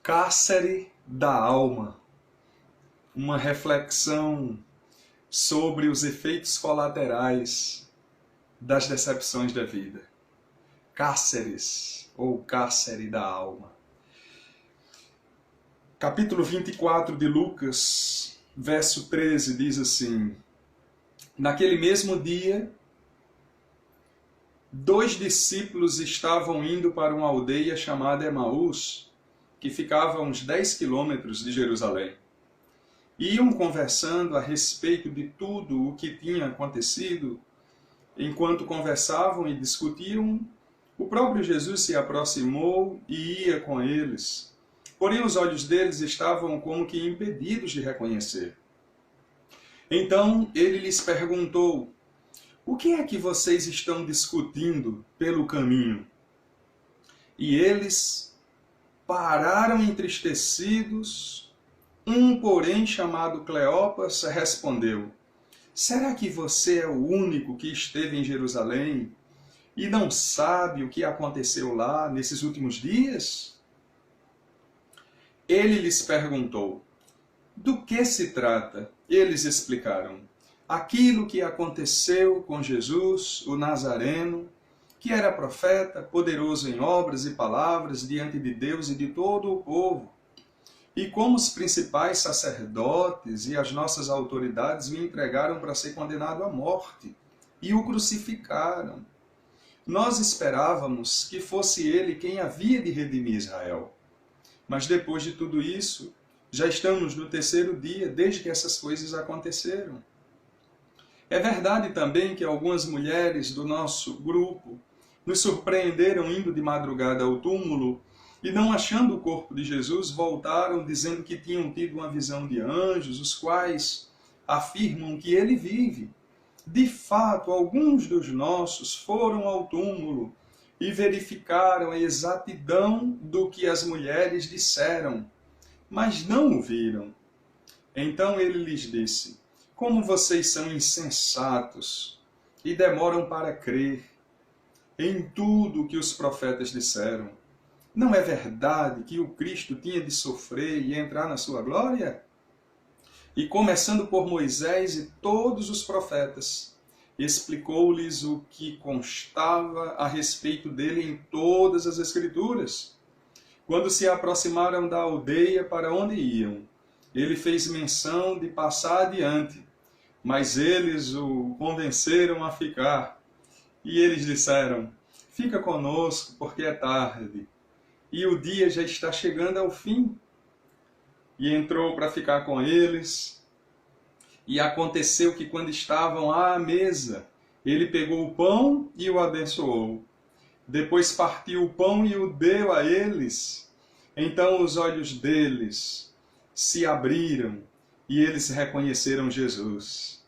Cárcere da alma, uma reflexão sobre os efeitos colaterais das decepções da vida. Cárceres ou cárcere da alma. Capítulo 24 de Lucas, verso 13, diz assim: Naquele mesmo dia, 2 discípulos estavam indo para uma aldeia chamada Emaús, que ficava a uns 10 quilômetros de Jerusalém. Iam conversando a respeito de tudo o que tinha acontecido. Enquanto conversavam e discutiam, o próprio Jesus se aproximou e ia com eles. Porém, os olhos deles estavam como que impedidos de reconhecer. Então ele lhes perguntou: O que é que vocês estão discutindo pelo caminho? E eles pararam entristecidos. Um, porém, chamado Cleopas, respondeu: Será que você é o único que esteve em Jerusalém e não sabe o que aconteceu lá nesses últimos dias? Ele lhes perguntou: Do que se trata? Eles explicaram: Aquilo que aconteceu com Jesus, o Nazareno, que era profeta, poderoso em obras e palavras diante de Deus e de todo o povo. E como os principais sacerdotes e as nossas autoridades o entregaram para ser condenado à morte e o crucificaram. Nós esperávamos que fosse ele quem havia de redimir Israel. Mas depois de tudo isso, já estamos no 3º dia desde que essas coisas aconteceram. É verdade também que algumas mulheres do nosso grupo nos surpreenderam indo de madrugada ao túmulo e, não achando o corpo de Jesus, voltaram dizendo que tinham tido uma visão de anjos, os quais afirmam que ele vive. De fato, alguns dos nossos foram ao túmulo e verificaram a exatidão do que as mulheres disseram, mas não o viram. Então ele lhes disse: Como vocês são insensatos e demoram para crer em tudo o que os profetas disseram. Não é verdade que o Cristo tinha de sofrer e entrar na sua glória? E começando por Moisés e todos os profetas, explicou-lhes o que constava a respeito dele em todas as Escrituras. Quando se aproximaram da aldeia para onde iam, ele fez menção de passar adiante, mas eles o convenceram a ficar. E eles disseram: Fica conosco, porque é tarde, e o dia já está chegando ao fim. E entrou para ficar com eles. E aconteceu que, quando estavam à mesa, ele pegou o pão e o abençoou. Depois partiu o pão e o deu a eles. Então os olhos deles se abriram e eles reconheceram Jesus.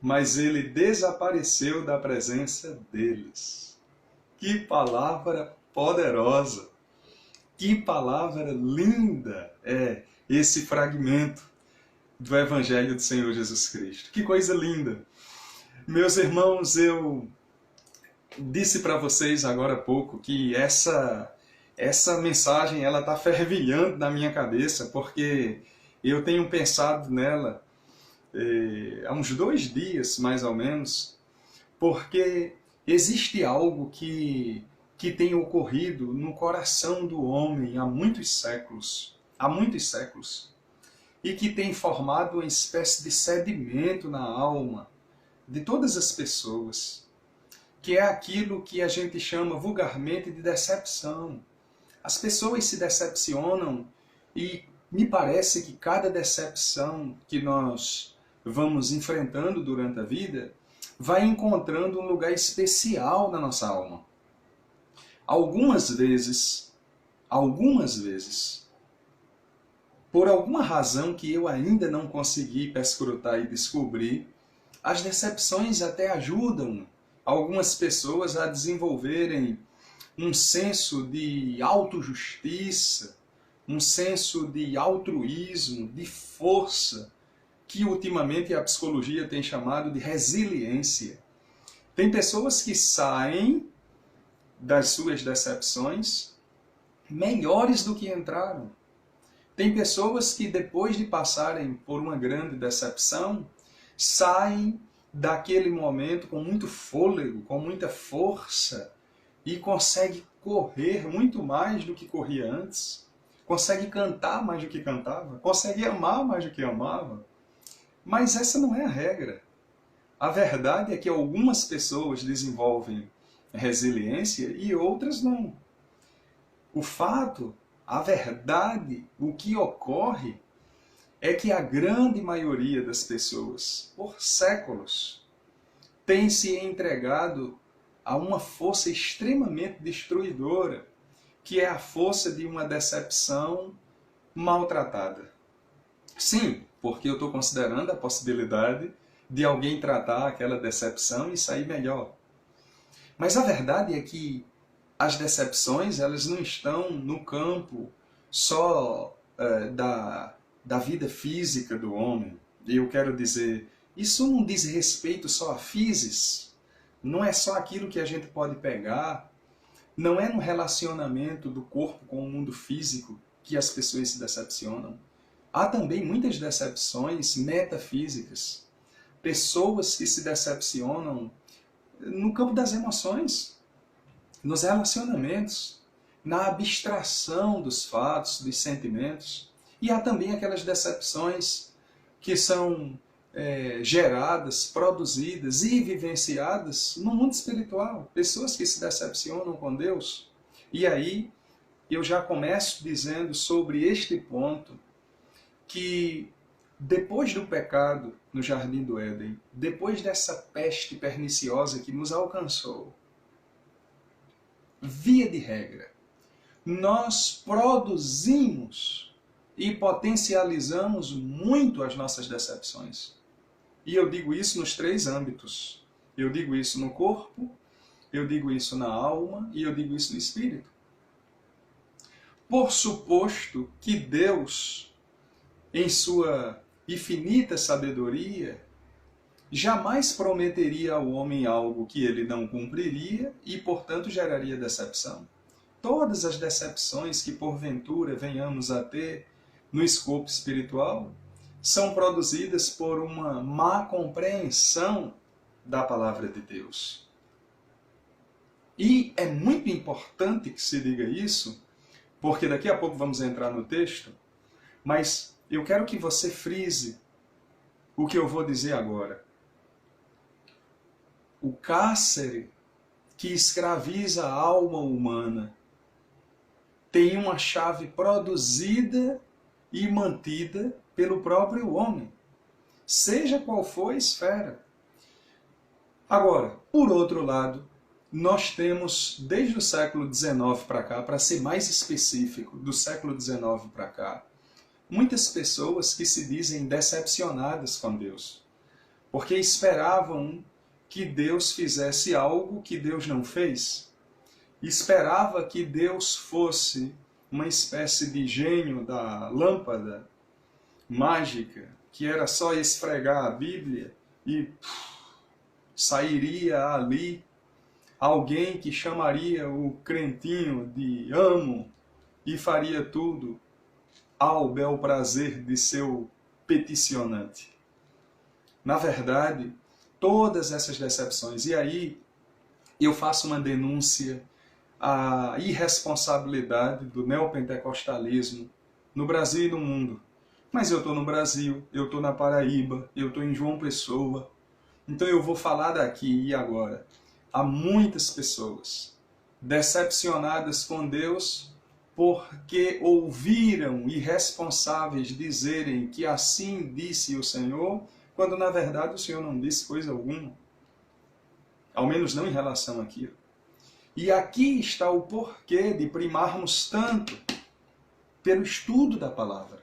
Mas ele desapareceu da presença deles. Que palavra poderosa! Que palavra linda é esse fragmento do Evangelho do Senhor Jesus Cristo. Que coisa linda! Meus irmãos, eu disse para vocês agora há pouco que essa mensagem ela está fervilhando na minha cabeça, porque eu tenho pensado nela há uns 2 dias, mais ou menos, porque existe algo que tem ocorrido no coração do homem há muitos séculos, e que tem formado uma espécie de sedimento na alma de todas as pessoas, que é aquilo que a gente chama vulgarmente de decepção. As pessoas se decepcionam e me parece que cada decepção que nós vamos enfrentando durante a vida vai encontrando um lugar especial na nossa alma. Algumas vezes, por alguma razão que eu ainda não consegui perscrutar e descobrir, as decepções até ajudam algumas pessoas a desenvolverem um senso de autojustiça, um senso de altruísmo, de força, que ultimamente a psicologia tem chamado de resiliência. Tem pessoas que saem das suas decepções melhores do que entraram. Tem pessoas que depois de passarem por uma grande decepção, saem daquele momento com muito fôlego, com muita força e conseguem correr muito mais do que corria antes, consegue cantar mais do que cantava, consegue amar mais do que amava. Mas essa não é a regra. A verdade é que algumas pessoas desenvolvem resiliência e outras não. O fato, a verdade, o que ocorre é que a grande maioria das pessoas, por séculos, tem se entregado a uma força extremamente destruidora, que é a força de uma decepção maltratada. Sim, porque eu estou considerando a possibilidade de alguém tratar aquela decepção e sair melhor. Mas a verdade é que as decepções, elas não estão no campo só da vida física do homem. Eu quero dizer, isso não diz respeito só a physis, não é só aquilo que a gente pode pegar, não é no relacionamento do corpo com o mundo físico que as pessoas se decepcionam. Há também muitas decepções metafísicas. Pessoas que se decepcionam no campo das emoções, nos relacionamentos, na abstração dos fatos, dos sentimentos. E há também aquelas decepções que são geradas, produzidas e vivenciadas no mundo espiritual. Pessoas que se decepcionam com Deus. E aí eu já começo dizendo sobre este ponto, que depois do pecado no Jardim do Éden, depois dessa peste perniciosa que nos alcançou, via de regra, nós produzimos e potencializamos muito as nossas decepções. E eu digo isso nos 3 âmbitos. Eu digo isso no corpo, eu digo isso na alma e eu digo isso no espírito. Por suposto que Deus, em sua infinita sabedoria, jamais prometeria ao homem algo que ele não cumpriria e, portanto, geraria decepção. Todas as decepções que porventura venhamos a ter no escopo espiritual são produzidas por uma má compreensão da palavra de Deus. E é muito importante que se diga isso, porque daqui a pouco vamos entrar no texto, mas eu quero que você frise o que eu vou dizer agora. O cárcere que escraviza a alma humana tem uma chave produzida e mantida pelo próprio homem, seja qual for a esfera. Agora, por outro lado, nós temos, desde o século XIX para cá, para ser mais específico, do século XIX para cá, muitas pessoas que se dizem decepcionadas com Deus, porque esperavam que Deus fizesse algo que Deus não fez. Esperava que Deus fosse uma espécie de gênio da lâmpada mágica, que era só esfregar a Bíblia e sairia ali alguém que chamaria o crentinho de amo e faria tudo ao bel prazer de seu peticionante. Na verdade, todas essas decepções, e aí eu faço uma denúncia à irresponsabilidade do neopentecostalismo no Brasil e no mundo. Mas eu estou no Brasil, eu estou na Paraíba, eu estou em João Pessoa, então eu vou falar daqui e agora. Há muitas pessoas decepcionadas com Deus porque ouviram irresponsáveis dizerem que assim disse o Senhor, quando na verdade o Senhor não disse coisa alguma. Ao menos não em relação àquilo. E aqui está o porquê de primarmos tanto pelo estudo da palavra.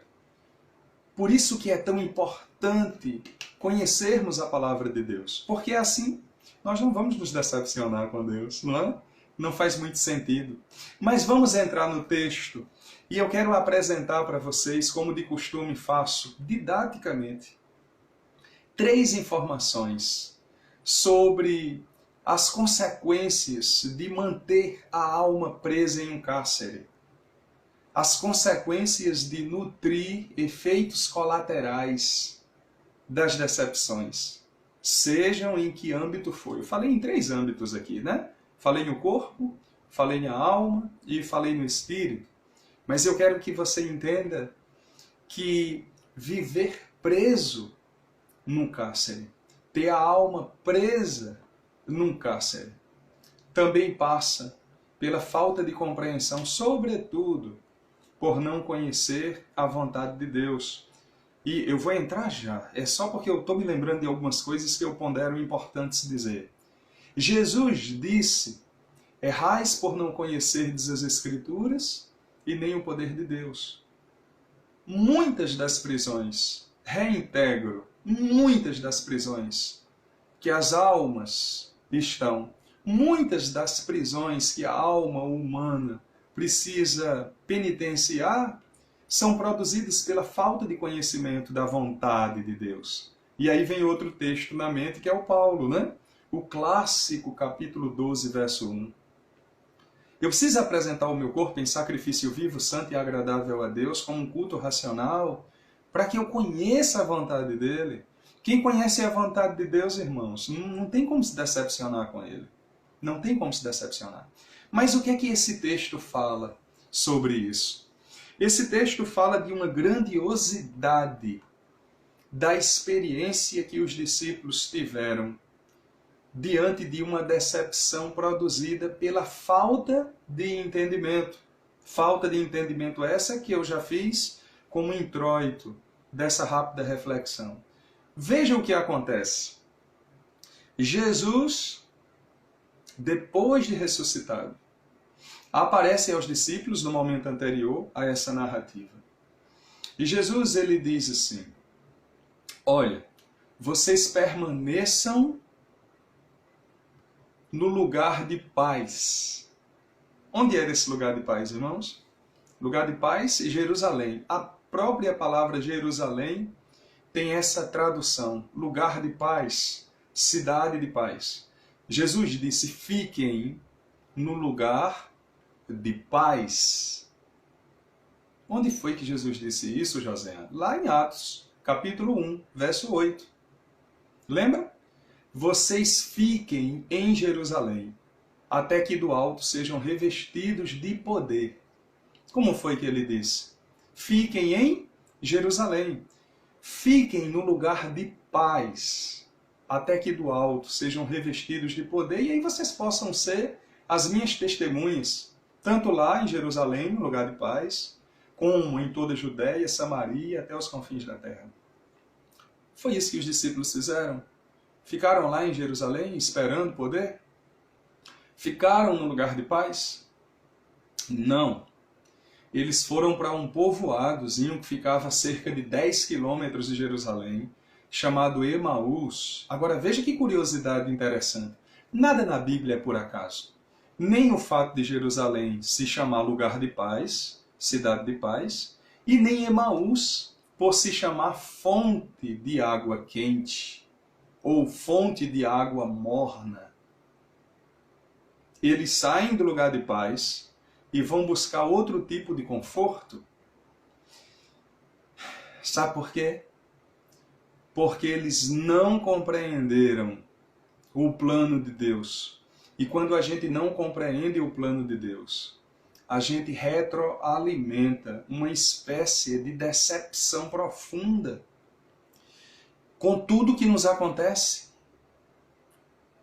Por isso que é tão importante conhecermos a palavra de Deus. Porque assim nós não vamos nos decepcionar com Deus, não é? Não faz muito sentido. Mas vamos entrar no texto e eu quero apresentar para vocês, como de costume faço, didaticamente, 3 informações sobre as consequências de manter a alma presa em um cárcere. as consequências de nutrir efeitos colaterais das decepções, sejam em que âmbito for. Eu falei em 3 âmbitos aqui, né? Falei no corpo, falei na alma e falei no espírito. Mas eu quero que você entenda que viver preso num cárcere, ter a alma presa num cárcere, também passa pela falta de compreensão, sobretudo por não conhecer a vontade de Deus. E eu vou entrar já, é só porque eu estou me lembrando de algumas coisas que eu pondero importantes dizer. Jesus disse: errais por não conhecerdes as Escrituras e nem o poder de Deus. Muitas das prisões, reintegro, muitas das prisões que as almas estão, muitas das prisões que a alma humana precisa penitenciar, são produzidas pela falta de conhecimento da vontade de Deus. E aí vem outro texto na mente, que é o Paulo, né? O clássico capítulo 12, verso 1. Eu preciso apresentar o meu corpo em sacrifício vivo, santo e agradável a Deus, como um culto racional, para que eu conheça a vontade dele. Quem conhece a vontade de Deus, irmãos, não tem como se decepcionar com ele. Não tem como se decepcionar. Mas o que é que esse texto fala sobre isso? Esse texto fala de uma grandiosidade da experiência que os discípulos tiveram diante de uma decepção produzida pela falta de entendimento. Falta de entendimento essa que eu já fiz como introito dessa rápida reflexão. Veja o que acontece. Jesus, depois de ressuscitado, aparece aos discípulos no momento anterior a essa narrativa. E Jesus, ele diz assim: olha, vocês permaneçam no lugar de paz. Onde era esse lugar de paz, irmãos? Lugar de paz e Jerusalém. A própria palavra Jerusalém tem essa tradução, lugar de paz, cidade de paz. Jesus disse: fiquem no lugar de paz. Onde foi que Jesus disse isso, José? Lá em Atos, capítulo 1, verso 8. Lembra? Vocês fiquem em Jerusalém, até que do alto sejam revestidos de poder. Como foi que ele disse? Fiquem em Jerusalém. Fiquem no lugar de paz, até que do alto sejam revestidos de poder, e aí vocês possam ser as minhas testemunhas, tanto lá em Jerusalém, no lugar de paz, como em toda a Judéia, Samaria, até os confins da terra. Foi isso que os discípulos fizeram. Ficaram lá em Jerusalém esperando poder? Ficaram no lugar de paz? Não. Eles foram para um povoadozinho que ficava a cerca de 10 quilômetros de Jerusalém, chamado Emaús. Agora veja que curiosidade interessante. Nada na Bíblia é por acaso. Nem o fato de Jerusalém se chamar lugar de paz, cidade de paz, e nem Emaús por se chamar fonte de água quente, ou fonte de água morna. Eles saem do lugar de paz e vão buscar outro tipo de conforto. Sabe por quê? Porque eles não compreenderam o plano de Deus. E quando a gente não compreende o plano de Deus, a gente retroalimenta uma espécie de decepção profunda com tudo que nos acontece.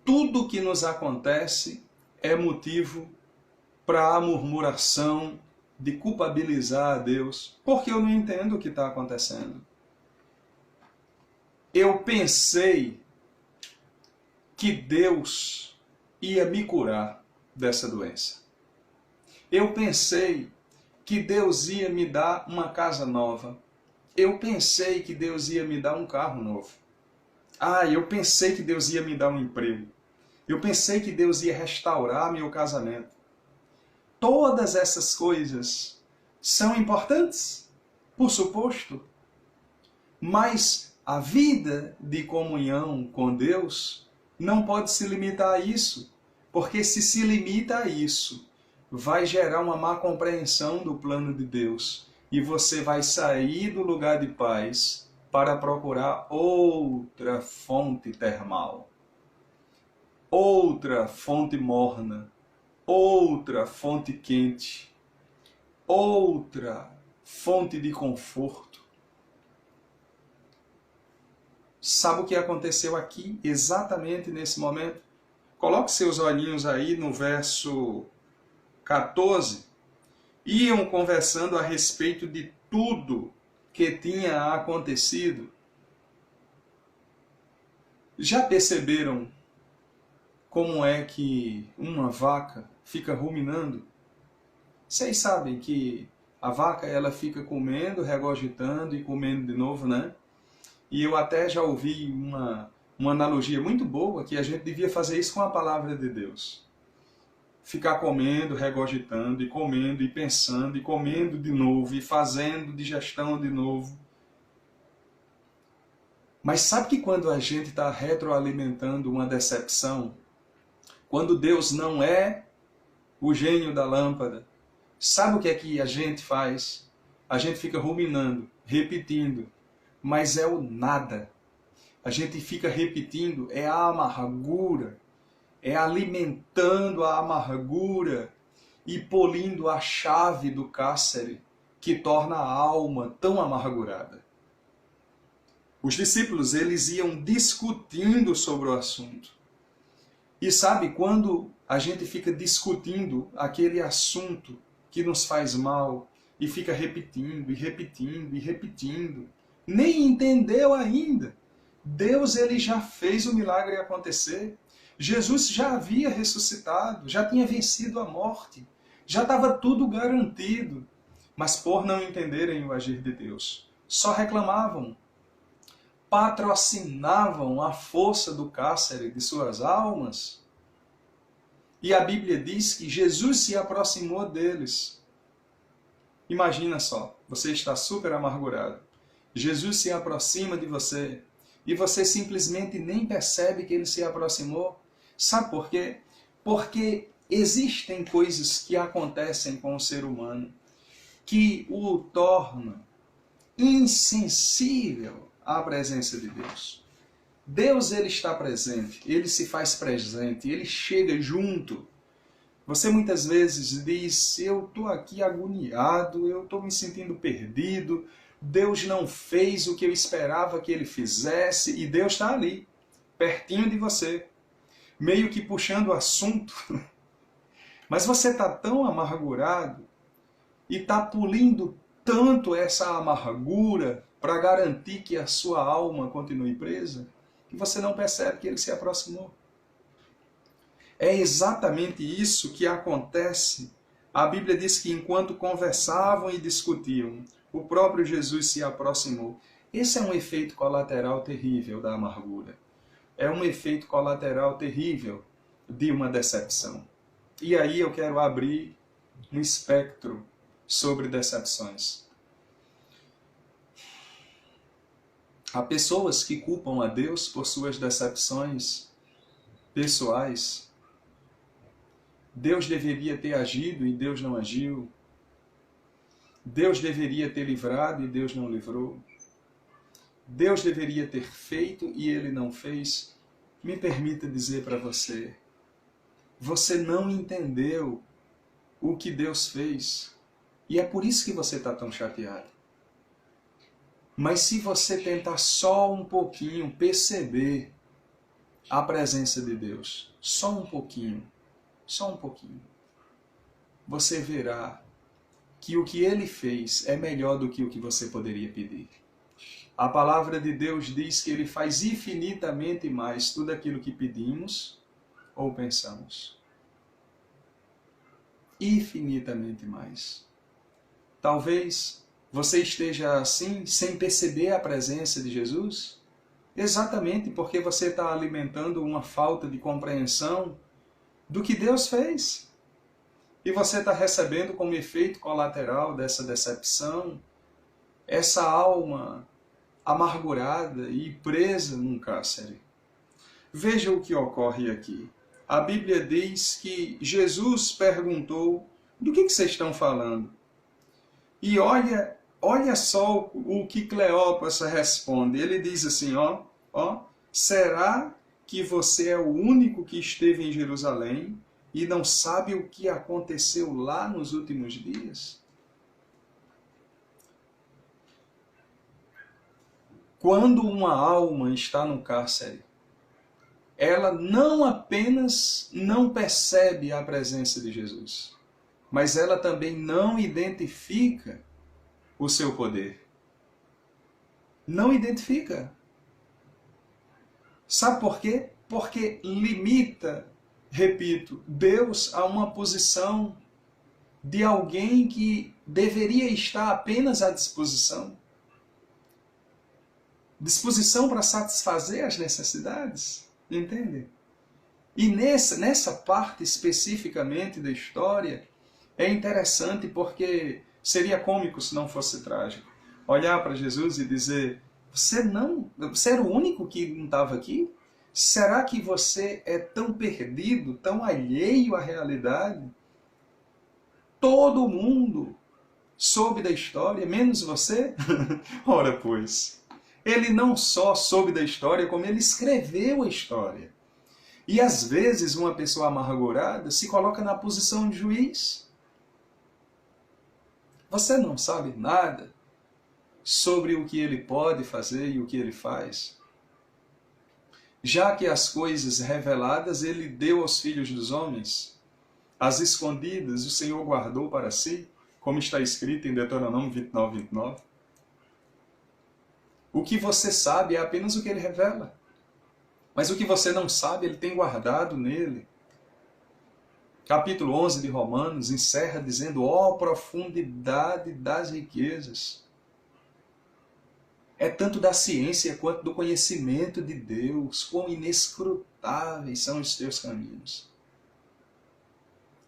Tudo que nos acontece é motivo para a murmuração, de culpabilizar a Deus, porque eu não entendo o que está acontecendo. Eu pensei que Deus ia me curar dessa doença. Eu pensei que Deus ia me dar uma casa nova. Eu pensei que Deus ia me dar um carro novo. Eu pensei que Deus ia me dar um emprego. Eu pensei que Deus ia restaurar meu casamento. Todas essas coisas são importantes, por suposto, mas a vida de comunhão com Deus não pode se limitar a isso, porque se limita a isso, vai gerar uma má compreensão do plano de Deus. E você vai sair do lugar de paz para procurar outra fonte termal, outra fonte morna, outra fonte quente, outra fonte de conforto. Sabe o que aconteceu aqui, exatamente nesse momento? Coloque seus olhinhos aí no verso 14. Iam conversando a respeito de tudo que tinha acontecido. Já perceberam como é que uma vaca fica ruminando? Vocês sabem que a vaca ela fica comendo, regurgitando e comendo de novo, né? E eu até já ouvi uma analogia muito boa que a gente devia fazer isso com a palavra de Deus. Ficar comendo, regurgitando e pensando e comendo de novo e fazendo digestão de novo. Mas sabe que quando a gente está retroalimentando uma decepção, quando Deus não é o gênio da lâmpada, sabe o que é que a gente faz? A gente fica ruminando, repetindo, mas é o nada. A gente fica repetindo, é a amargura, é alimentando a amargura e polindo a chave do cárcere que torna a alma tão amargurada. Os discípulos, eles iam discutindo sobre o assunto. E sabe, quando a gente fica discutindo aquele assunto que nos faz mal e fica repetindo e repetindo e repetindo, nem entendeu ainda. Deus ele já fez o milagre acontecer. Jesus já havia ressuscitado, já tinha vencido a morte, já estava tudo garantido. Mas por não entenderem o agir de Deus, só reclamavam, patrocinavam a força do cárcere de suas almas. E a Bíblia diz que Jesus se aproximou deles. Imagina só, você está super amargurado. Jesus se aproxima de você e você simplesmente nem percebe que ele se aproximou. Sabe por quê? Porque existem coisas que acontecem com o ser humano que o tornam insensível à presença de Deus. Deus ele está presente, ele se faz presente, ele chega junto. Você muitas vezes diz, eu estou aqui agoniado, eu estou me sentindo perdido, Deus não fez o que eu esperava que ele fizesse, e Deus está ali, pertinho de você, meio que puxando o assunto. Mas você está tão amargurado e está polindo tanto essa amargura para garantir que a sua alma continue presa, que você não percebe que ele se aproximou. É exatamente isso que acontece. A Bíblia diz que enquanto conversavam e discutiam, o próprio Jesus se aproximou. Esse é um efeito colateral terrível da amargura. É um efeito colateral terrível de uma decepção. E aí eu quero abrir um espectro sobre decepções. Há pessoas que culpam a Deus por suas decepções pessoais. Deus deveria ter agido e Deus não agiu. Deus deveria ter livrado e Deus não livrou. Deus deveria ter feito e Ele não fez. Me permita dizer para você, você não entendeu o que Deus fez. E é por isso que você está tão chateado. Mas se você tentar só um pouquinho perceber a presença de Deus, só um pouquinho, você verá que o que Ele fez é melhor do que o que você poderia pedir. A palavra de Deus diz que Ele faz infinitamente mais tudo aquilo que pedimos ou pensamos. Infinitamente mais. Talvez você esteja assim, sem perceber a presença de Jesus, exatamente porque você está alimentando uma falta de compreensão do que Deus fez. E você está recebendo como efeito colateral dessa decepção, essa alma amargurada e presa num cárcere. Veja o que ocorre aqui. A Bíblia diz que Jesus perguntou Do que vocês estão falando? E olha só o que Cleópatra responde. Ele diz assim, será que você é o único que esteve em Jerusalém e não sabe o que aconteceu lá nos últimos dias? Quando uma alma está no cárcere, ela não apenas não percebe a presença de Jesus, mas ela também não identifica o seu poder. Não identifica. Sabe por quê? Porque limita, repito, Deus a uma posição de alguém que deveria estar apenas à disposição. Disposição para satisfazer as necessidades. Entende? E nessa parte especificamente da história, é interessante porque seria cômico se não fosse trágico. Olhar para Jesus e dizer, você era o único que não estava aqui? Será que você é tão perdido, tão alheio à realidade? Todo mundo soube da história, menos você? Ora, pois, ele não só soube da história, como ele escreveu a história. E às vezes uma pessoa amargurada se coloca na posição de juiz. Você não sabe nada sobre o que ele pode fazer e o que ele faz. Já que as coisas reveladas ele deu aos filhos dos homens, as escondidas o Senhor guardou para si, como está escrito em Deuteronômio 29, 29. O que você sabe é apenas o que ele revela. Mas o que você não sabe, ele tem guardado nele. Capítulo 11 de Romanos encerra dizendo, profundidade das riquezas. É tanto da ciência quanto do conhecimento de Deus, quão inescrutáveis são os teus caminhos.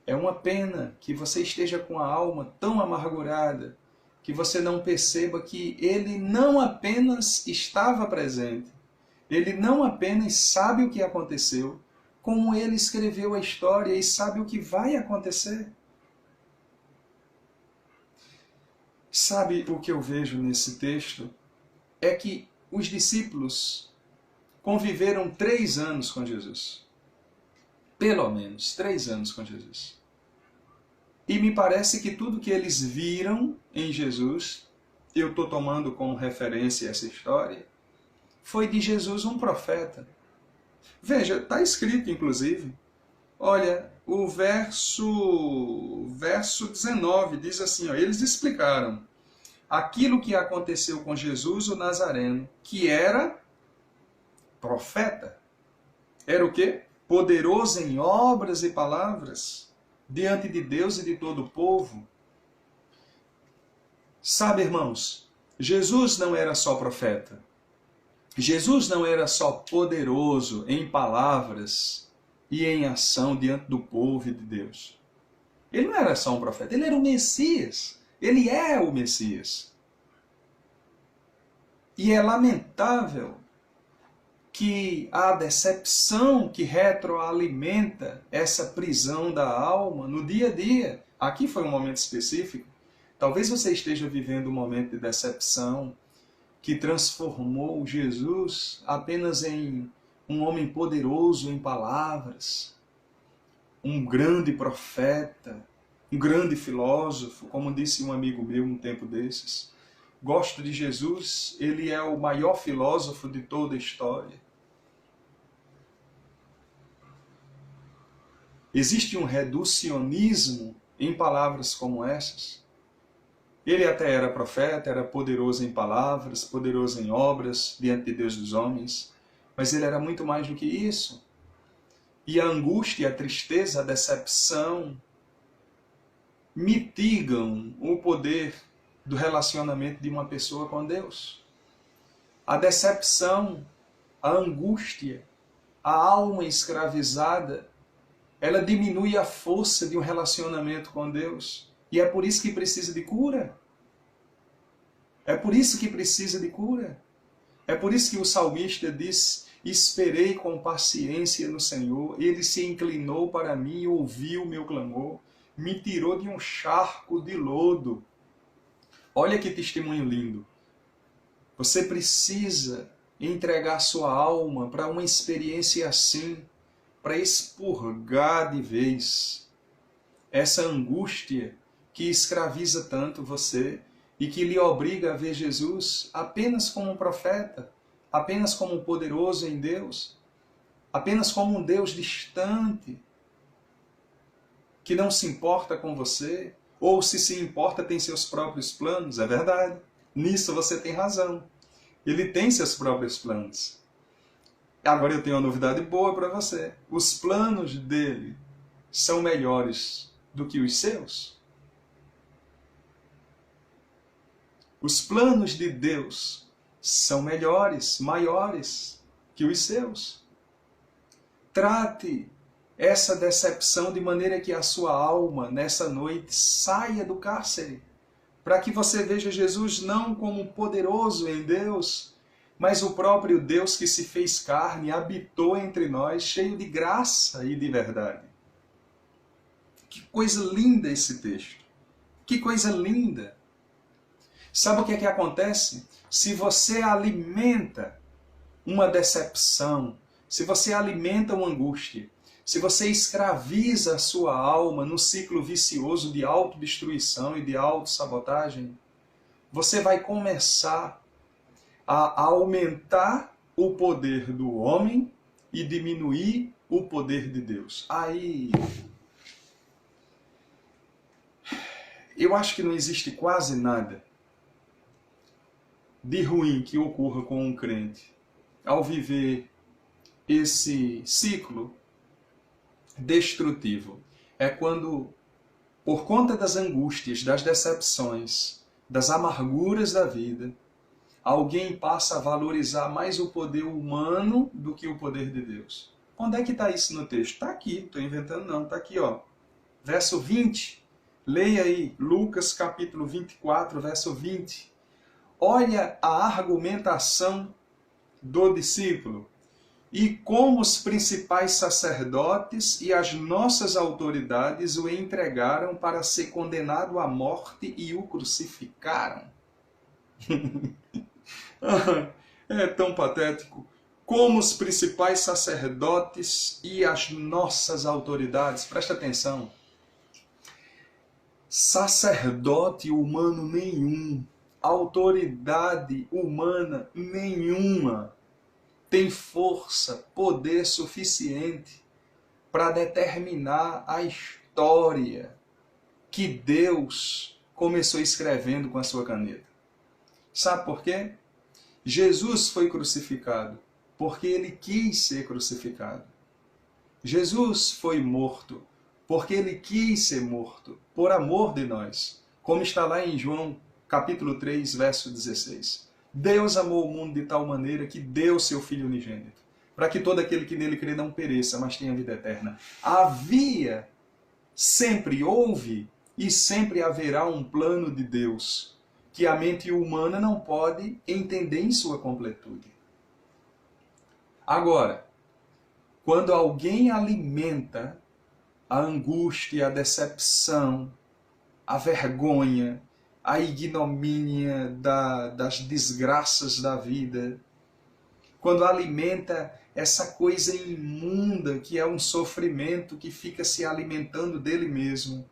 É uma pena que você esteja com a alma tão amargurada, que você não perceba que ele não apenas estava presente, ele não apenas sabe o que aconteceu, como ele escreveu a história e sabe o que vai acontecer. Sabe o que eu vejo nesse texto? É que os discípulos conviveram 3 anos com Jesus. Pelo menos 3 anos com Jesus. E me parece que tudo que eles viram em Jesus, eu estou tomando como referência essa história, foi de Jesus um profeta. Veja, está escrito inclusive, olha, o verso 19 diz assim, eles explicaram aquilo que aconteceu com Jesus o Nazareno, que era profeta. Era o quê? Poderoso em obras e palavras, diante de Deus e de todo o povo. Sabe, irmãos, Jesus não era só profeta. Jesus não era só poderoso em palavras e em ação diante do povo e de Deus. Ele não era só um profeta, ele era o Messias. Ele é o Messias. E é lamentável que a decepção que retroalimenta essa prisão da alma no dia a dia, aqui foi um momento específico, talvez você esteja vivendo um momento de decepção que transformou Jesus apenas em um homem poderoso em palavras, um grande profeta, um grande filósofo, como disse um amigo meu um tempo desses. Gosto de Jesus, ele é o maior filósofo de toda a história. Existe um reducionismo em palavras como essas. Ele até era profeta, era poderoso em palavras, poderoso em obras, diante de Deus dos homens, mas ele era muito mais do que isso. E a angústia, a tristeza, a decepção mitigam o poder do relacionamento de uma pessoa com Deus. A decepção, a angústia, a alma escravizada, ela diminui a força de um relacionamento com Deus. E é por isso que precisa de cura. É por isso que precisa de cura. É por isso que o salmista diz, esperei com paciência no Senhor, Ele se inclinou para mim e ouviu o meu clamor. me tirou de um charco de lodo. Olha que testemunho lindo. Você precisa entregar sua alma para uma experiência assim, para expurgar de vez essa angústia que escraviza tanto você e que lhe obriga a ver Jesus apenas como um profeta, apenas como um poderoso em Deus, apenas como um Deus distante, que não se importa com você, ou se importa tem seus próprios planos. É verdade, nisso você tem razão. Ele tem seus próprios planos. Agora eu tenho uma novidade boa para você. Os planos dele são melhores do que os seus. Os planos de Deus são melhores, maiores que os seus. Trate essa decepção de maneira que a sua alma, nessa noite, saia do cárcere, para que você veja Jesus não como poderoso em Deus, mas o próprio Deus que se fez carne, habitou entre nós, cheio de graça e de verdade. Que coisa linda esse texto! Que coisa linda! Sabe o que é que acontece? Se você alimenta uma decepção, se você alimenta uma angústia, se você escraviza a sua alma no ciclo vicioso de autodestruição e de autossabotagem, você vai começar a aumentar o poder do homem e diminuir o poder de Deus. Aí, eu acho que não existe quase nada de ruim que ocorra com um crente ao viver esse ciclo destrutivo. É quando, por conta das angústias, das decepções, das amarguras da vida, alguém passa a valorizar mais o poder humano do que o poder de Deus. Onde é que está isso no texto? Está aqui, estou inventando não, está aqui, ó. Verso 20, leia aí, Lucas capítulo 24, verso 20. Olha a argumentação do discípulo. E como os principais sacerdotes e as nossas autoridades o entregaram para ser condenado à morte e o crucificaram. É tão patético. Como os principais sacerdotes e as nossas autoridades. Presta atenção. Sacerdote humano nenhum, autoridade humana nenhuma tem força, poder suficiente para determinar a história que Deus começou escrevendo com a sua caneta. Sabe por quê? Jesus foi crucificado porque ele quis ser crucificado. Jesus foi morto porque ele quis ser morto, por amor de nós, como está lá em João capítulo 3, verso 16. Deus amou o mundo de tal maneira que deu seu Filho unigênito, para que todo aquele que nele crê não pereça, mas tenha vida eterna. Havia, sempre houve e sempre haverá um plano de Deus que a mente humana não pode entender em sua completude. Agora, quando alguém alimenta a angústia, a decepção, a vergonha, a ignomínia das desgraças da vida, quando alimenta essa coisa imunda que é um sofrimento que fica se alimentando dele mesmo,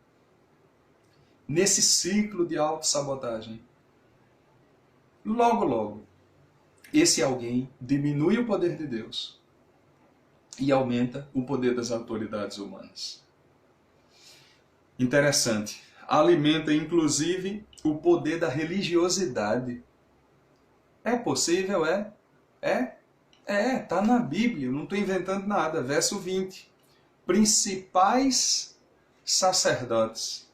nesse ciclo de autossabotagem, logo, esse alguém diminui o poder de Deus e aumenta o poder das autoridades humanas. Interessante. Alimenta, inclusive, o poder da religiosidade. É possível, está na Bíblia, não estou inventando nada. Verso 20. Principais sacerdotes.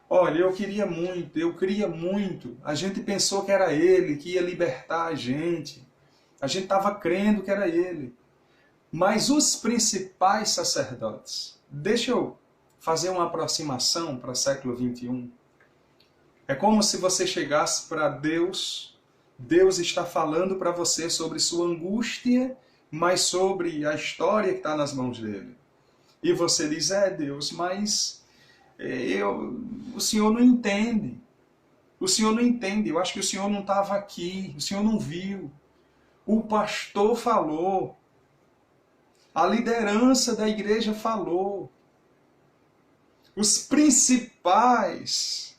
Olha, eu queria muito. A gente pensou que era ele que ia libertar a gente. A gente estava crendo que era ele. Mas os principais sacerdotes, deixa eu fazer uma aproximação para o século 21. É como se você chegasse para Deus, Deus está falando para você sobre sua angústia, mas sobre a história que está nas mãos dele. E você diz, Deus, mas o senhor não entende. O senhor não entende, eu acho que o senhor não estava aqui, o senhor não viu. O pastor falou, a liderança da igreja falou, os principais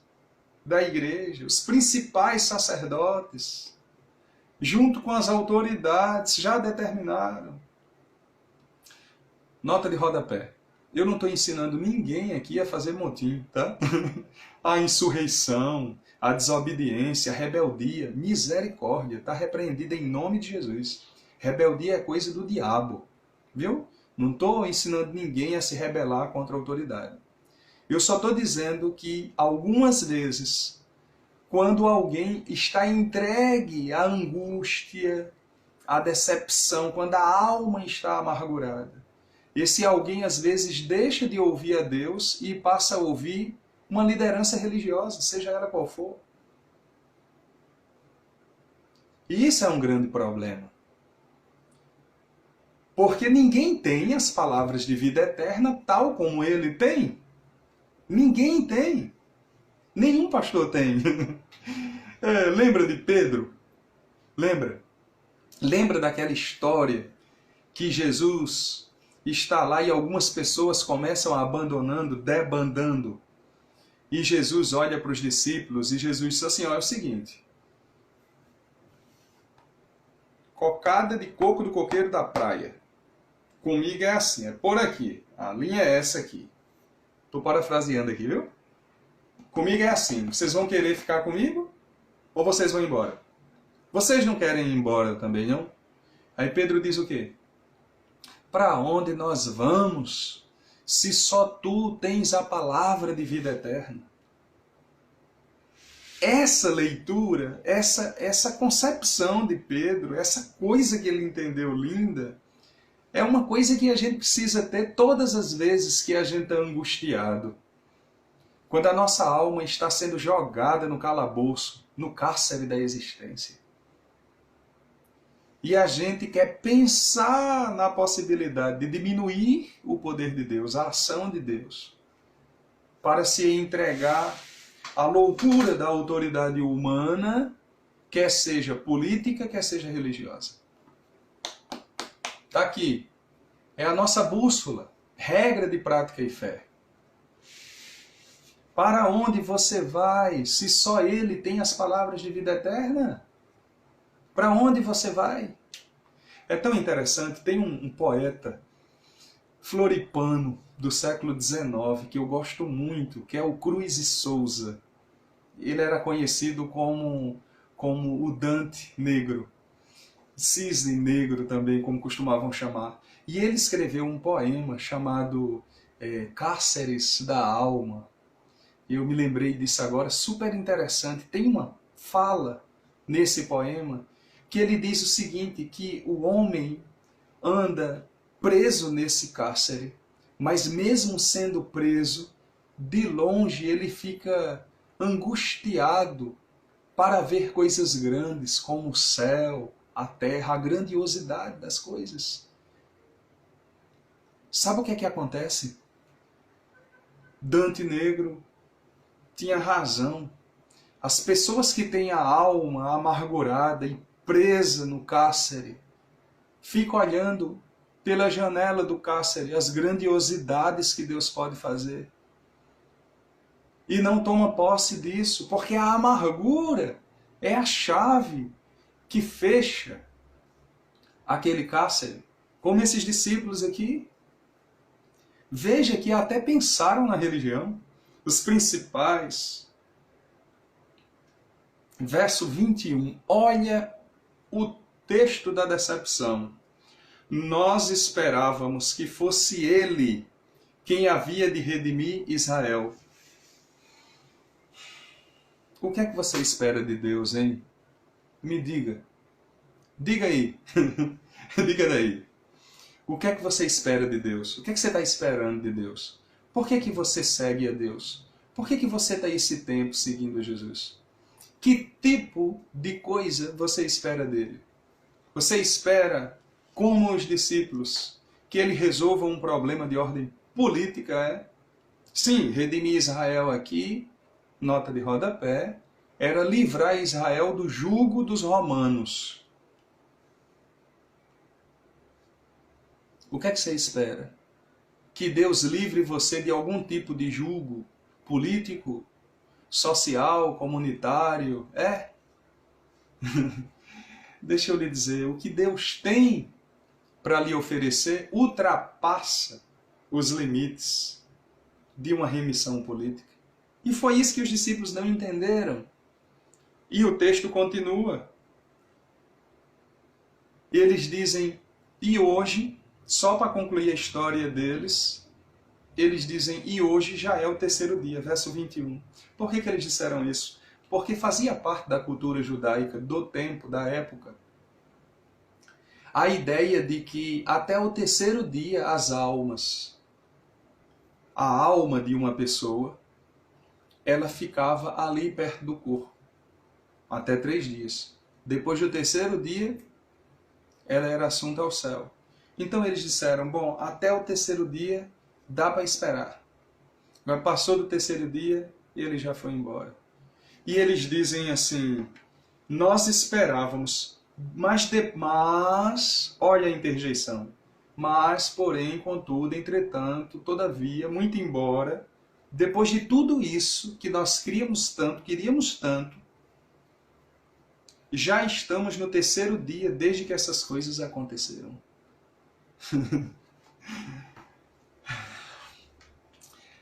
da igreja, os principais sacerdotes, junto com as autoridades, já determinaram. Nota de rodapé. Eu não estou ensinando ninguém aqui a fazer motim, tá? A insurreição, a desobediência, a rebeldia, misericórdia, está repreendida em nome de Jesus. Rebeldia é coisa do diabo, viu? Não estou ensinando ninguém a se rebelar contra a autoridade. Eu só estou dizendo que algumas vezes, quando alguém está entregue à angústia, à decepção, quando a alma está amargurada, esse alguém às vezes deixa de ouvir a Deus e passa a ouvir uma liderança religiosa, seja ela qual for. E isso é um grande problema. Porque ninguém tem as palavras de vida eterna tal como ele tem. Ninguém tem. Nenhum pastor tem. Lembra de Pedro? Lembra? Lembra daquela história que Jesus está lá e algumas pessoas começam abandonando, debandando. E Jesus olha para os discípulos e Jesus diz assim, olha, é o seguinte, cocada de coco do coqueiro da praia. Comigo é assim, é por aqui. A linha é essa aqui. Estou parafraseando aqui, viu? Comigo é assim, vocês vão querer ficar comigo ou vocês vão embora? Vocês não querem ir embora também, não? Aí Pedro diz o quê? Para onde nós vamos, se só tu tens a palavra de vida eterna? Essa leitura, essa concepção de Pedro, essa coisa que ele entendeu linda, é uma coisa que a gente precisa ter todas as vezes que a gente está angustiado. Quando a nossa alma está sendo jogada no calabouço, no cárcere da existência. E a gente quer pensar na possibilidade de diminuir o poder de Deus, a ação de Deus, para se entregar à loucura da autoridade humana, quer seja política, quer seja religiosa. Está aqui. É a nossa bússola, regra de prática e fé. Para onde você vai, se só Ele tem as palavras de vida eterna? Para onde você vai? É tão interessante, tem um poeta floripano do século XIX que eu gosto muito, que é o Cruz e Souza. Ele era conhecido como o Dante negro, Cisne negro também, como costumavam chamar. E ele escreveu um poema chamado Cárceres da Alma. Eu me lembrei disso agora, super interessante. Tem uma fala nesse poema que ele diz o seguinte, que o homem anda preso nesse cárcere, mas mesmo sendo preso, de longe ele fica angustiado para ver coisas grandes como o céu, a terra, a grandiosidade das coisas. Sabe o que é que acontece? Dante Negro tinha razão. As pessoas que têm a alma amargurada e presa no cárcere, ficam olhando pela janela do cárcere as grandiosidades que Deus pode fazer. E não toma posse disso, porque a amargura é a chave que fecha aquele cárcere. Como esses discípulos aqui. Veja que até pensaram na religião. Os principais. Verso 21. Olha o texto da decepção. Nós esperávamos que fosse Ele quem havia de redimir Israel. O que é que você espera de Deus, hein? Me diga. Diga aí. Diga daí. O que é que você espera de Deus? O que é que você está esperando de Deus? Por que você segue a Deus? Por que você está esse tempo seguindo Jesus? Que tipo de coisa você espera dele? Você espera, como os discípulos, que ele resolva um problema de ordem política, Sim, redimir Israel aqui, nota de rodapé, era livrar Israel do jugo dos romanos. O que é que você espera? Que Deus livre você de algum tipo de jugo político, social, comunitário? Deixa eu lhe dizer, o que Deus tem para lhe oferecer ultrapassa os limites de uma remissão política. E foi isso que os discípulos não entenderam. E o texto continua. Eles dizem, e hoje, só para concluir a história deles, eles dizem, e hoje já é o terceiro dia, verso 21. Por que eles disseram isso? Porque fazia parte da cultura judaica, do tempo, da época, a ideia de que até o terceiro dia as almas, a alma de uma pessoa, ela ficava ali perto do corpo, até 3 dias. Depois do terceiro dia, ela era assunta ao céu. Então eles disseram, bom, até o terceiro dia dá para esperar. Agora passou do terceiro dia e ele já foi embora. E eles dizem assim, nós esperávamos, mas olha a interjeição, mas, porém, contudo, entretanto, todavia, muito embora, depois de tudo isso que nós queríamos tanto, já estamos no terceiro dia desde que essas coisas aconteceram.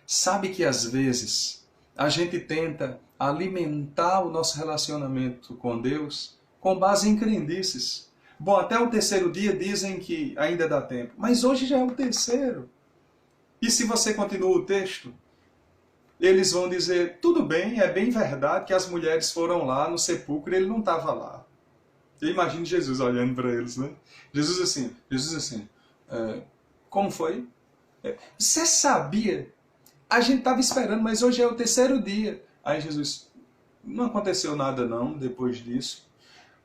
Sabe que às vezes a gente tenta alimentar o nosso relacionamento com Deus com base em crendices. Bom, até o terceiro dia dizem que ainda dá tempo, mas hoje já é o terceiro. E se você continua o texto, eles vão dizer, tudo bem, é bem verdade que as mulheres foram lá no sepulcro e ele não estava lá. Eu imagino Jesus olhando para eles, né? Jesus assim, como foi? Você sabia? A gente estava esperando, mas hoje é o terceiro dia. Aí Jesus, não aconteceu nada não depois disso.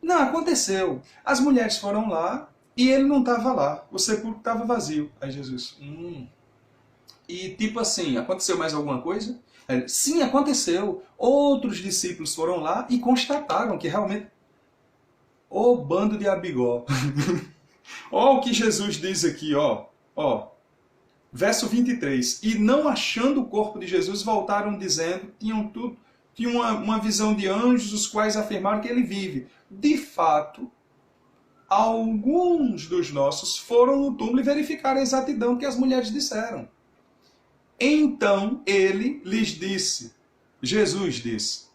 Não, aconteceu. As mulheres foram lá e ele não estava lá. O sepulcro estava vazio. Aí Jesus, E tipo assim, aconteceu mais alguma coisa? Aí, sim, aconteceu. Outros discípulos foram lá e constataram que realmente... Ô bando de abigó. Ó o que Jesus diz aqui, ó. Verso 23. E não achando o corpo de Jesus, voltaram dizendo, tinham uma visão de anjos, os quais afirmaram que ele vive. De fato, alguns dos nossos foram no túmulo e verificaram a exatidão que as mulheres disseram. Então ele lhes disse, Jesus disse,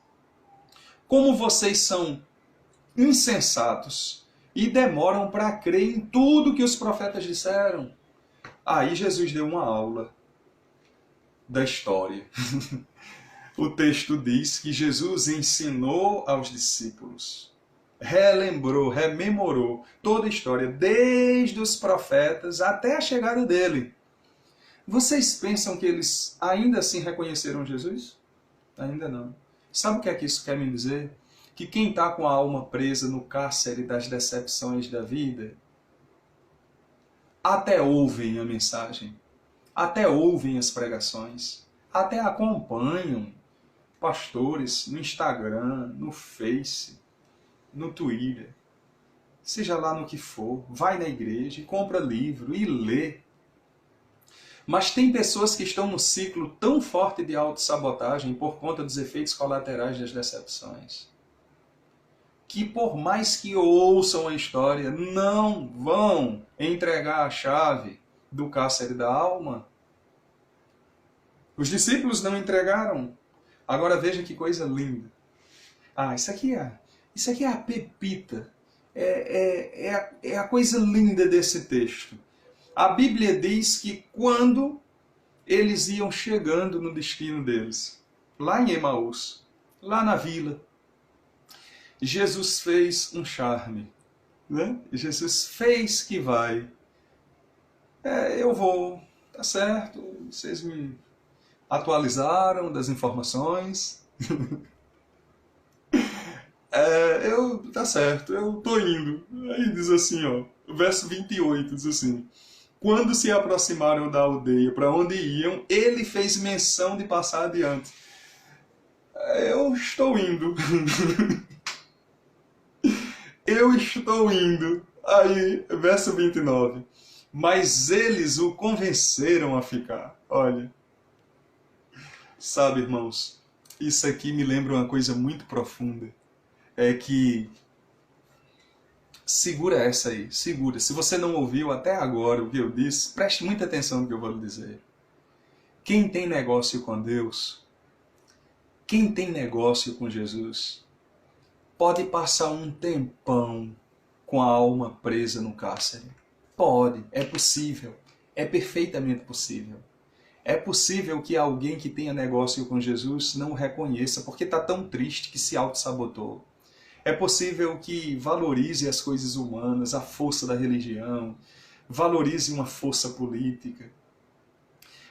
como vocês são insensatos e demoram para crer em tudo que os profetas disseram. Aí Jesus deu uma aula da história. O texto diz que Jesus ensinou aos discípulos, rememorou toda a história, desde os profetas até a chegada dele. Vocês pensam que eles ainda assim reconheceram Jesus? Ainda não. Sabe o que é que isso quer me dizer? Que quem está com a alma presa no cárcere das decepções da vida, até ouvem a mensagem, até ouvem as pregações, até acompanham pastores no Instagram, no Face, no Twitter, seja lá no que for, vai na igreja, compra livro e lê. Mas tem pessoas que estão no ciclo tão forte de autossabotagem por conta dos efeitos colaterais das decepções, que por mais que ouçam a história, não vão entregar a chave do cárcere da alma. Os discípulos não entregaram. Agora veja que coisa linda. Isso aqui é a pepita. É a coisa linda desse texto. A Bíblia diz que quando eles iam chegando no destino deles, lá em Emaús, lá na vila, Jesus fez um charme, né? Jesus fez que vai. Eu vou, tá certo, vocês me atualizaram das informações. Tá certo, eu tô indo. Aí diz assim, verso 28, diz assim, Quando se aproximaram da aldeia para onde iam, ele fez menção de passar adiante. Eu estou indo. Eu estou indo. Aí, verso 29. Mas eles o convenceram a ficar. Olha. Sabe, irmãos, isso aqui me lembra uma coisa muito profunda. É que... Segura essa aí, segura. Se você não ouviu até agora o que eu disse, preste muita atenção no que eu vou lhe dizer. Quem tem negócio com Deus, quem tem negócio com Jesus, pode passar um tempão com a alma presa no cárcere. Pode, é possível, é perfeitamente possível. É possível que alguém que tenha negócio com Jesus não o reconheça, porque está tão triste que se auto-sabotou. É possível que valorize as coisas humanas, a força da religião, valorize uma força política.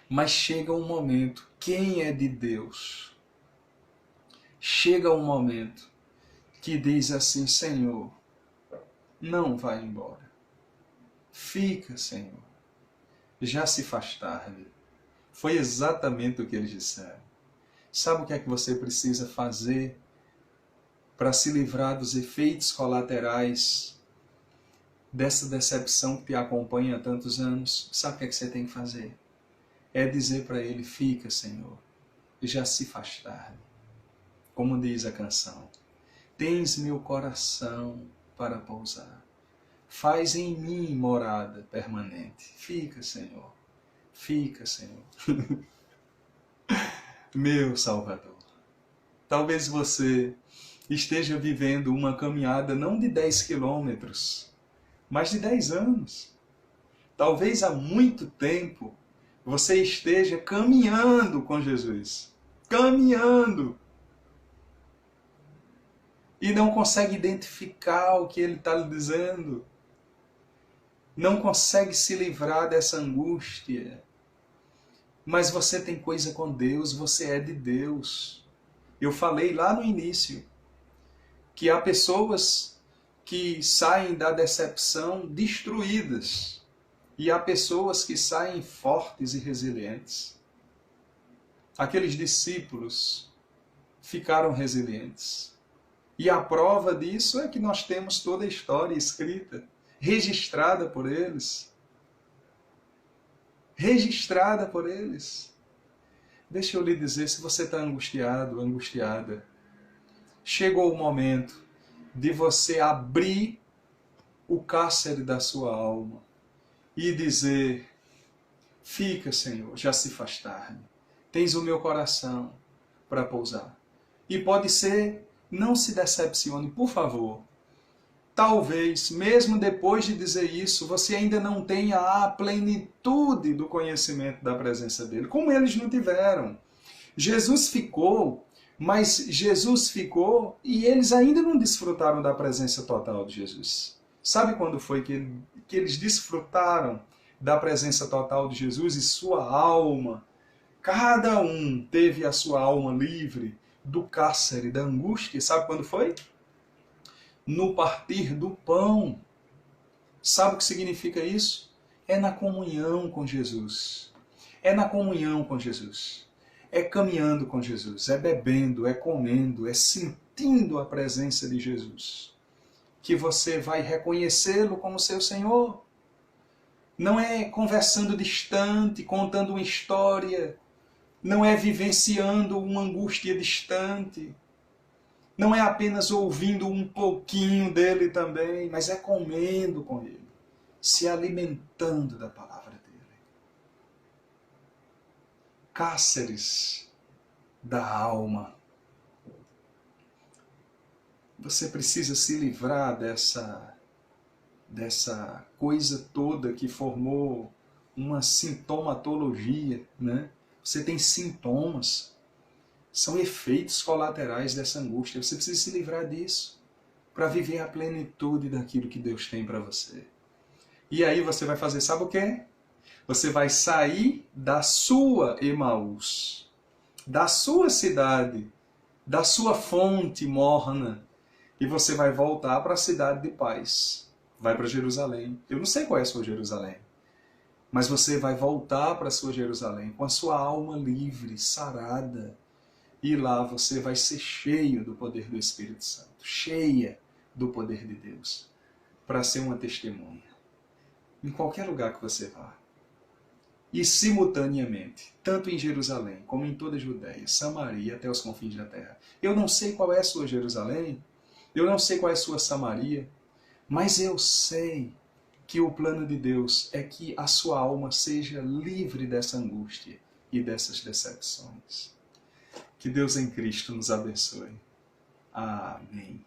Mas chega um momento, quem é de Deus? Chega um momento que diz assim, Senhor, não vai embora. Fica, Senhor. Já se faz tarde. Foi exatamente o que eles disseram. Sabe o que é que você precisa fazer para se livrar dos efeitos colaterais dessa decepção que te acompanha há tantos anos? Sabe o que é que você tem que fazer? É dizer para ele, fica, Senhor, já se faz tarde. Como diz a canção, tens meu coração para pousar. Faz em mim morada permanente. Fica, Senhor. Fica, Senhor. Meu Salvador. Talvez você esteja vivendo uma caminhada não de 10 quilômetros, mas de 10 anos. Talvez há muito tempo você esteja caminhando com Jesus. Caminhando. E não consegue identificar o que Ele está lhe dizendo. Não consegue se livrar dessa angústia. Mas você tem coisa com Deus, você é de Deus. Eu falei lá no início que há pessoas que saem da decepção destruídas e há pessoas que saem fortes e resilientes. Aqueles discípulos ficaram resilientes. E a prova disso é que nós temos toda a história escrita, registrada por eles. Registrada por eles. Deixa eu lhe dizer, se você está angustiado, angustiada, chegou o momento de você abrir o cárcere da sua alma e dizer, fica, Senhor, já se faz tarde. Tens o meu coração para pousar. E pode ser, não se decepcione, por favor. Talvez, mesmo depois de dizer isso, você ainda não tenha a plenitude do conhecimento da presença dele, como eles não tiveram. Jesus ficou, mas Jesus ficou e eles ainda não desfrutaram da presença total de Jesus. Sabe quando foi que eles desfrutaram da presença total de Jesus e sua alma? Cada um teve a sua alma livre do cárcere, da angústia. Sabe quando foi? No partir do pão. Sabe o que significa isso? É na comunhão com Jesus. É na comunhão com Jesus. É caminhando com Jesus. É bebendo, é comendo, é sentindo a presença de Jesus. Que você vai reconhecê-lo como seu Senhor. Não é conversando distante, contando uma história. Não é vivenciando uma angústia distante. Não é apenas ouvindo um pouquinho dele também, mas é comendo com ele, se alimentando da palavra dele. Cárceres da alma. Você precisa se livrar dessa coisa toda que formou uma sintomatologia, né? Você tem sintomas. São efeitos colaterais dessa angústia. Você precisa se livrar disso para viver a plenitude daquilo que Deus tem para você. E aí você vai fazer, sabe o quê? Você vai sair da sua Emaús, da sua cidade, da sua fonte morna, e você vai voltar para a cidade de paz. Vai para Jerusalém. Eu não sei qual é a sua Jerusalém. Mas você vai voltar para a sua Jerusalém com a sua alma livre, sarada. E lá você vai ser cheio do poder do Espírito Santo, cheia do poder de Deus, para ser uma testemunha, em qualquer lugar que você vá. E simultaneamente, tanto em Jerusalém, como em toda a Judéia, Samaria, até os confins da terra. Eu não sei qual é a sua Jerusalém, eu não sei qual é a sua Samaria, mas eu sei que o plano de Deus é que a sua alma seja livre dessa angústia e dessas decepções. Que Deus em Cristo nos abençoe. Amém.